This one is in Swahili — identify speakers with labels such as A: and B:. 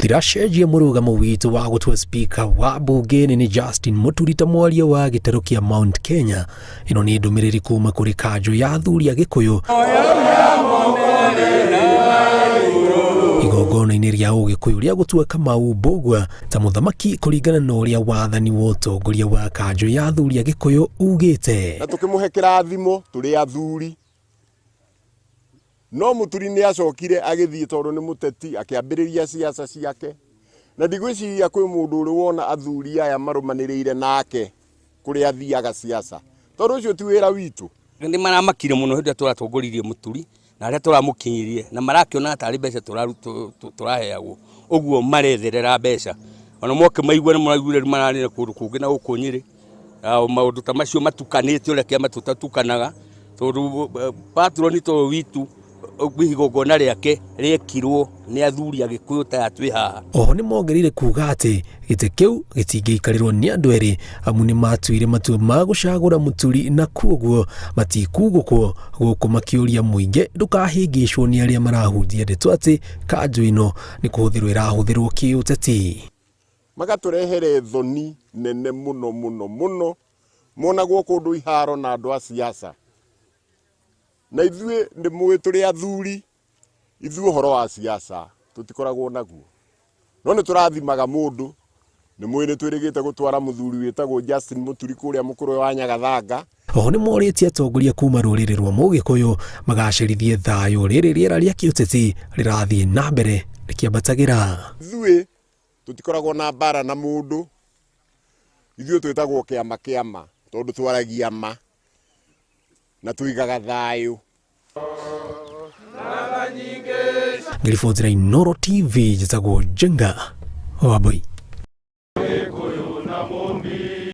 A: Gutirashejia murugamo witu wa gutua speaker wa bunge ni Justin Muturi ta mwaria wa gitaro kia Mount Kenya. Ino ni ndumiriri kuma kuri kanjo ya athuri a Gikuyu. Igongona-inĩ ria Ũgĩkũyũ ria gũtua Kamau Mbũgua ta mũthamaki kũringana na ũrĩa wathani wa ũtongoria wa kanjo ya athuri a Gĩkũyũ ugĩte.
B: Na tũkĩmũhe kĩrathimo tũrĩ athuri. No Muturi nĩ acokire agĩthiĩ tondũ nĩ mũteti akĩambĩrĩria siasa ciake. Na ndigwĩciria kwĩ mũndũ ũrĩ wona athuri aya marũmanĩrĩire nake kũrĩa athiaga siasa. Tondũ ũcio ti wĩra witũ.
C: Nĩ maramakire mũno hĩndĩ tũratongoririe Muturi na arĩa tũramũkinyirie na marakĩona atari mbeca tũraheagwo ũguo maretherera mbeca. Ona moke maigua nĩ maraigure mararĩra kũndũ kũngĩ na gũkũ Nyĩrĩ. Maũndũ ta macio matukanĩte ũrĩa kĩama tũtatukanaga tondũ patroni to witu igongona rĩake rĩekirwo nĩ athuri a Gĩkũyũ ta atwĩ haha.
A: Oho nĩ mongerire kuga atĩ gĩtĩ kĩu gĩtingĩikarĩrwo nĩ andũ erĩ amu nĩ matuire matua ma gũcagũra Muturi na kuoguo matikugũkwo gũkũ makĩũria mũingĩ ndũkahĩngĩcwo nĩ arĩa marahunjia ndeto atĩ kanjo ĩno nĩ kũhũthĩrwo ĩrahũthĩrwo kĩũteti.
B: Magatũrehere thoni nene mũno mũno mũno monagwo kũndũ iharo na andũ a siasa. Na ithuĩ nĩ mũĩ tũrĩ athuri, ithuĩ ũhoro wa siasa tũtikoragwo naguo. No nĩ tũrathimaga mũndũ, nĩ mũĩ nĩ twĩrĩgĩte gũtwara mũthuri wĩtagwo Justin Muturi kũrĩa mũkũrwe wa Nyagathanga.
A: Oho nĩ morĩtie atongoria kuma rũrĩrĩ rwa Mũgĩkũyũ magacĩrithie thayũ rĩrĩ rĩera rĩa kĩũteti rĩrathiĩ na mbere rĩkĩambatagĩra.
B: Ithuĩ tũtikoragwo na mbara na mũndũ, ithuĩ twĩtagwo kĩama tondũ twaragia ma na tuigaga thayũ.
A: Ngĩribotera Inooro TV njĩtagwo Njenga Wambui.